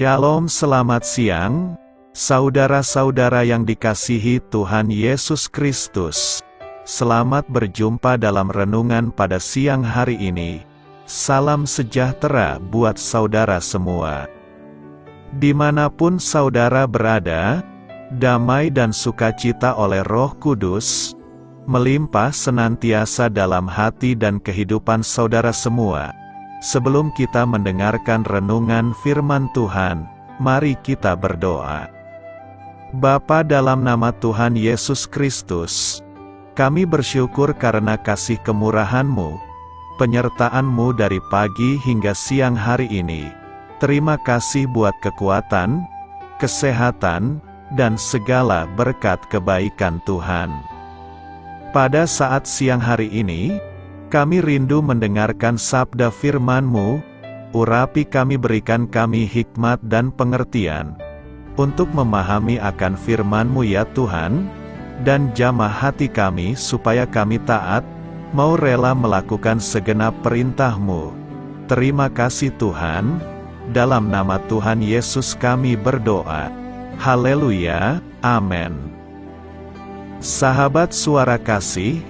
Shalom, selamat siang, saudara-saudara yang dikasihi Tuhan Yesus Kristus. Selamat berjumpa dalam renungan pada siang hari ini. Salam sejahtera buat saudara semua. Dimanapun saudara berada, damai dan sukacita oleh Roh Kudus melimpah senantiasa dalam hati dan kehidupan saudara semua. Sebelum kita mendengarkan renungan firman Tuhan, mari kita berdoa. Bapa, dalam nama Tuhan Yesus Kristus, kami bersyukur karena kasih kemurahan-Mu, penyertaan-Mu dari pagi hingga siang hari ini. Terima kasih buat kekuatan, kesehatan, dan segala berkat kebaikan Tuhan. Pada saat siang hari ini, kami rindu mendengarkan sabda firman-Mu. Urapi kami, berikan kami hikmat dan pengertian untuk memahami akan firman-Mu ya Tuhan, dan jamah hati kami supaya kami taat, mau rela melakukan segenap perintah-Mu. Terima kasih Tuhan, dalam nama Tuhan Yesus kami berdoa. Haleluya, amin. Sahabat suara kasih,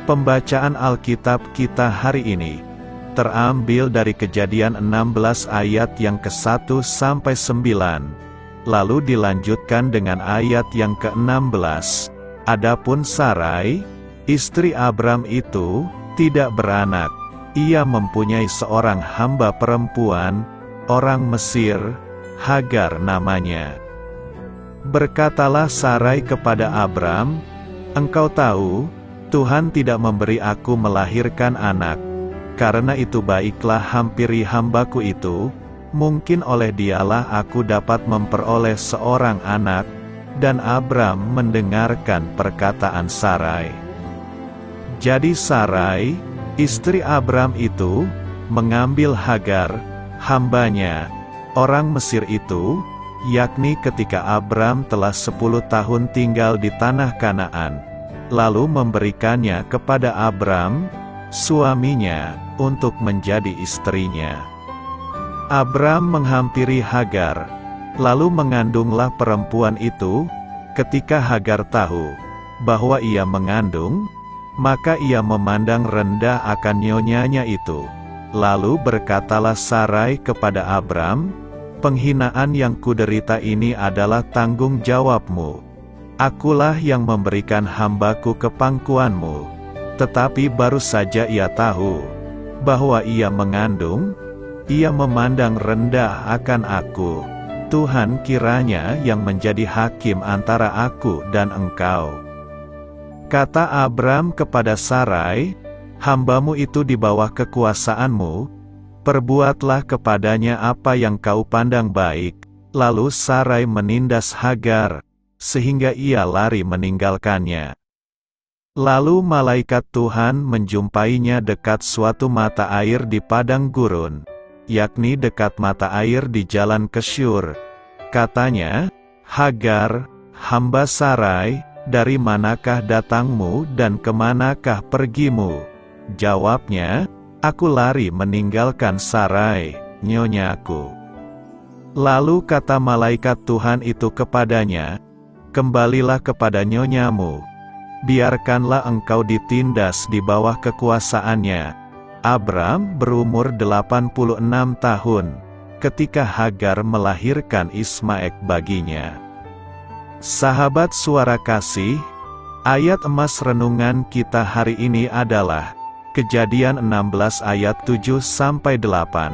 pembacaan Alkitab kita hari ini terambil dari Kejadian 16 ayat yang ke-1 sampai 9, lalu dilanjutkan dengan ayat yang ke-16. Adapun Sarai, istri Abram itu, tidak beranak. Ia mempunyai seorang hamba perempuan, orang Mesir, Hagar namanya. Berkatalah Sarai kepada Abram, "Engkau tahu, Tuhan tidak memberi aku melahirkan anak. Karena itu baiklah hampiri hambaku itu, mungkin oleh dialah aku dapat memperoleh seorang anak." Dan Abram mendengarkan perkataan Sarai. Jadi Sarai, istri Abram itu, mengambil Hagar, hambanya, orang Mesir itu, yakni ketika Abram telah 10 tahun tinggal di tanah Kanaan, lalu memberikannya kepada Abram, suaminya, untuk menjadi istrinya. Abram menghampiri Hagar, lalu mengandunglah perempuan itu. Ketika Hagar tahu bahwa ia mengandung, maka ia memandang rendah akan nyonyanya itu. Lalu berkatalah Sarai kepada Abram, "Penghinaan yang kuderita ini adalah tanggung jawabmu. Akulah yang memberikan hambaku ke pangkuanmu." Tetapi baru saja ia tahu bahwa ia mengandung, ia memandang rendah akan aku. Tuhan kiranya yang menjadi hakim antara aku dan engkau. Kata Abram kepada Sarai, "Hambamu itu di bawah kekuasaanmu, perbuatlah kepadanya apa yang kau pandang baik." Lalu Sarai menindas Hagar, sehingga ia lari meninggalkannya. Lalu malaikat Tuhan menjumpainya dekat suatu mata air di padang gurun, yakni dekat mata air di jalan ke Syur. Katanya, "Hagar, hamba Sarai, dari manakah datangmu dan kemanakah pergimu?" Jawabnya, "Aku lari meninggalkan Sarai, nyonyaku." Lalu kata malaikat Tuhan itu kepadanya, "Kembalilah kepada nyonyamu. Biarkanlah engkau ditindas di bawah kekuasaannya." Abram berumur 86 tahun ketika Hagar melahirkan Ismaek baginya. Sahabat suara kasih, ayat emas renungan kita hari ini adalah Kejadian 16 ayat 7-8.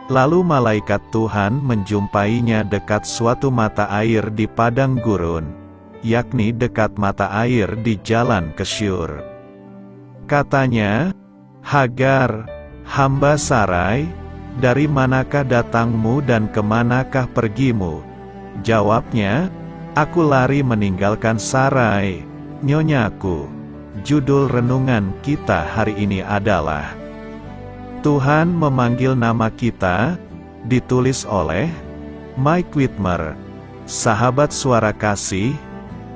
Lalu malaikat Tuhan menjumpainya dekat suatu mata air di padang gurun, yakni dekat mata air di jalan ke Syur. Katanya, "Hagar, hamba Sarai, dari manakah datangmu dan kemanakah pergimu?" Jawabnya, "Aku lari meninggalkan Sarai, nyonyaku." Judul renungan kita hari ini adalah Tuhan memanggil nama kita, ditulis oleh Mike Whitmer. Sahabat suara kasih,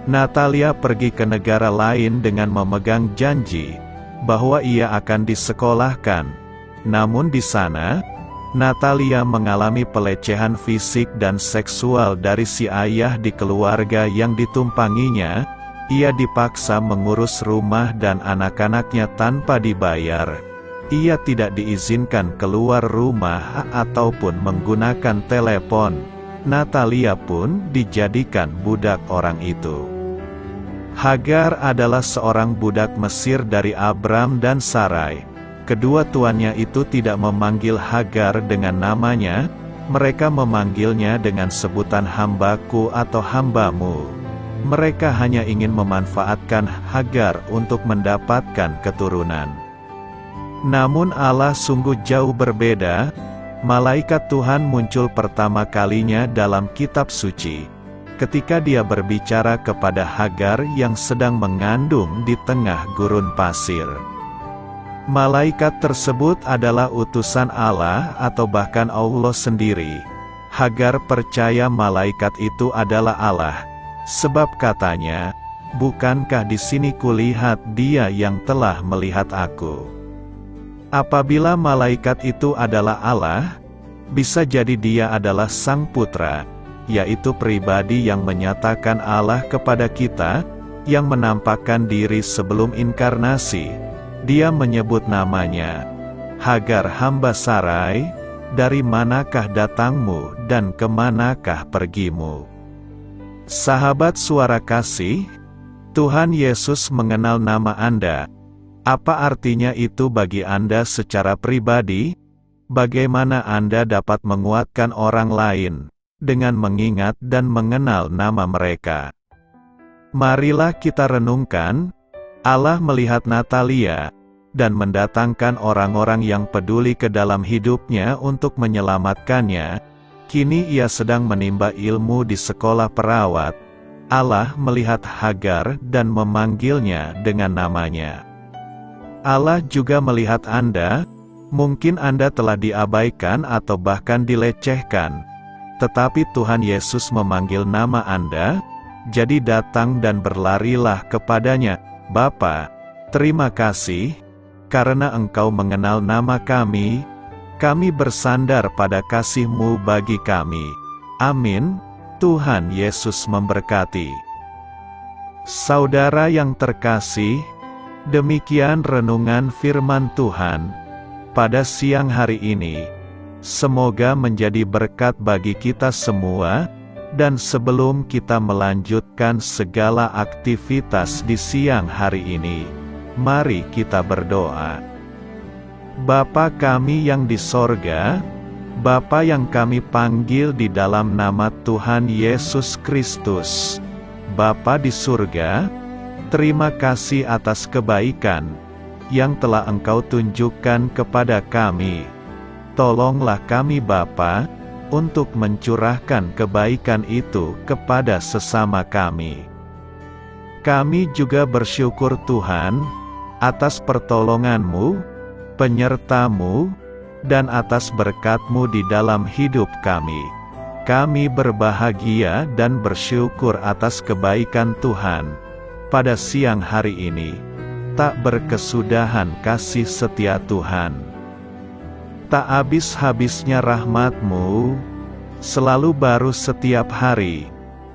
Natalia pergi ke negara lain dengan memegang janji bahwa ia akan disekolahkan. Namun di sana, Natalia mengalami pelecehan fisik dan seksual dari si ayah di keluarga yang ditumpanginya. Ia dipaksa mengurus rumah dan anak-anaknya tanpa dibayar. Ia tidak diizinkan keluar rumah ataupun menggunakan telepon. Natalia pun dijadikan budak orang itu. Hagar adalah seorang budak Mesir dari Abram dan Sarai. Kedua tuannya itu tidak memanggil Hagar dengan namanya, mereka memanggilnya dengan sebutan hambaku atau hambamu. Mereka hanya ingin memanfaatkan Hagar untuk mendapatkan keturunan. Namun Allah sungguh jauh berbeda. Malaikat Tuhan muncul pertama kalinya dalam kitab suci, ketika dia berbicara kepada Hagar yang sedang mengandung di tengah gurun pasir. Malaikat tersebut adalah utusan Allah atau bahkan Allah sendiri. Hagar percaya malaikat itu adalah Allah, sebab katanya, "Bukankah di sini kulihat Dia yang telah melihat aku?" Apabila malaikat itu adalah Allah, bisa jadi dia adalah Sang Putra, yaitu pribadi yang menyatakan Allah kepada kita, yang menampakkan diri sebelum inkarnasi. Dia menyebut namanya, "Hagar hamba Sarai, dari manakah datangmu dan kemanakah pergimu?" Sahabat Suara Kasih, Tuhan Yesus mengenal nama Anda. Apa artinya itu bagi Anda secara pribadi? Bagaimana Anda dapat menguatkan orang lain dengan mengingat dan mengenal nama mereka? Marilah kita renungkan, Allah melihat Natalia, dan mendatangkan orang-orang yang peduli ke dalam hidupnya untuk menyelamatkannya. Kini ia sedang menimba ilmu di sekolah perawat. Allah melihat Hagar dan memanggilnya dengan namanya. Allah juga melihat Anda. Mungkin Anda telah diabaikan atau bahkan dilecehkan. Tetapi Tuhan Yesus memanggil nama Anda, jadi datang dan berlarilah kepadanya. "Bapa, terima kasih, karena Engkau mengenal nama kami bersandar pada kasih-Mu bagi kami." Amin. Tuhan Yesus memberkati. Saudara yang terkasih, demikian renungan firman Tuhan pada siang hari ini. Semoga menjadi berkat bagi kita semua, dan sebelum kita melanjutkan segala aktivitas di siang hari ini, mari kita berdoa. Bapa kami yang di sorga, Bapa yang kami panggil di dalam nama Tuhan Yesus Kristus, Bapa di surga, terima kasih atas kebaikan yang telah Engkau tunjukkan kepada kami. Tolonglah kami Bapa, untuk mencurahkan kebaikan itu kepada sesama kami. Kami juga bersyukur Tuhan, atas pertolongan-Mu, penyerta-Mu, dan atas berkat-Mu di dalam hidup kami. Kami berbahagia dan bersyukur atas kebaikan Tuhan. Pada siang hari ini, tak berkesudahan kasih setia Tuhan. Tak habis-habisnya rahmat-Mu, selalu baru setiap hari.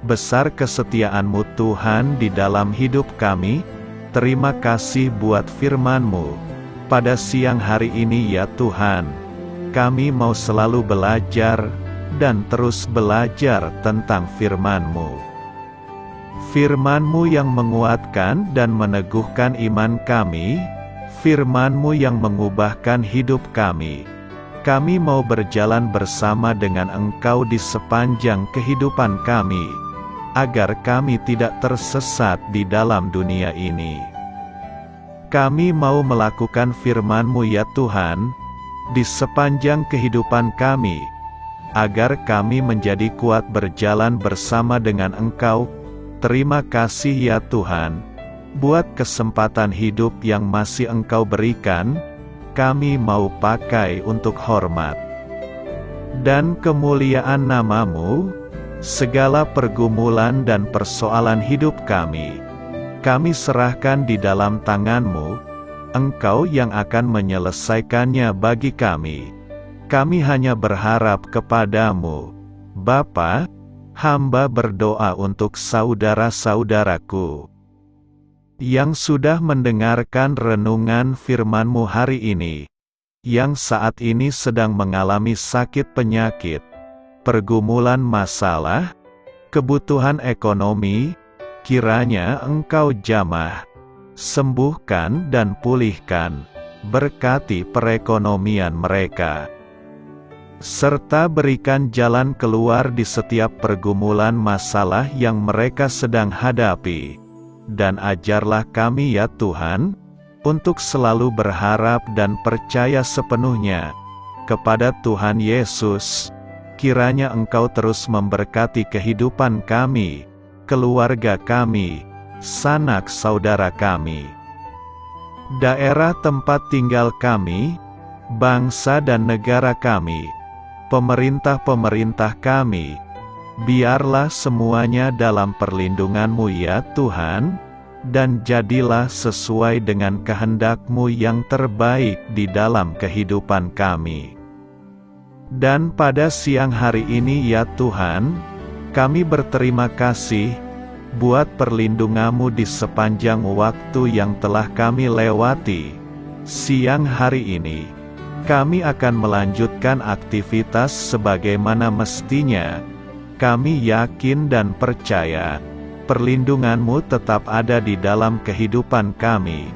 Besar kesetiaan-Mu Tuhan di dalam hidup kami. Terima kasih buat firman-Mu. Pada siang hari ini ya Tuhan, kami mau selalu belajar, dan terus belajar tentang firman-Mu. Firman-Mu yang menguatkan dan meneguhkan iman kami, firman-Mu yang mengubahkan hidup kami. Kami mau berjalan bersama dengan Engkau di sepanjang kehidupan kami, agar kami tidak tersesat di dalam dunia ini. Kami mau melakukan firman-Mu ya Tuhan, di sepanjang kehidupan kami, agar kami menjadi kuat berjalan bersama dengan Engkau. Terima kasih ya Tuhan, buat kesempatan hidup yang masih Engkau berikan. Kami mau pakai untuk hormat dan kemuliaan nama-Mu. Segala pergumulan dan persoalan hidup kami serahkan di dalam tangan-Mu. Engkau yang akan menyelesaikannya bagi kami. Kami hanya berharap kepadamu, Bapa. Hamba berdoa untuk saudara-saudaraku yang sudah mendengarkan renungan firman-Mu hari ini, yang saat ini sedang mengalami sakit penyakit, pergumulan masalah, kebutuhan ekonomi. Kiranya Engkau jamah, sembuhkan dan pulihkan, berkati perekonomian mereka, serta berikan jalan keluar di setiap pergumulan masalah yang mereka sedang hadapi. Dan ajarlah kami ya Tuhan, untuk selalu berharap dan percaya sepenuhnya kepada Tuhan Yesus. Kiranya Engkau terus memberkati kehidupan kami, keluarga kami, sanak saudara kami, daerah tempat tinggal kami, bangsa dan negara kami, pemerintah-pemerintah kami. Biarlah semuanya dalam perlindungan-Mu ya Tuhan, dan jadilah sesuai dengan kehendak-Mu yang terbaik di dalam kehidupan kami. Dan pada siang hari ini ya Tuhan, kami berterima kasih buat perlindungan-Mu di sepanjang waktu yang telah kami lewati. Siang hari ini kami akan melanjutkan aktivitas sebagaimana mestinya. Kami yakin dan percaya, perlindungan-Mu tetap ada di dalam kehidupan kami,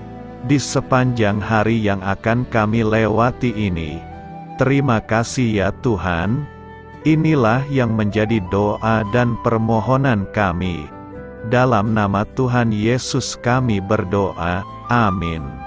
di sepanjang hari yang akan kami lewati ini. Terima kasih ya Tuhan. Inilah yang menjadi doa dan permohonan kami. Dalam nama Tuhan Yesus kami berdoa. Amin.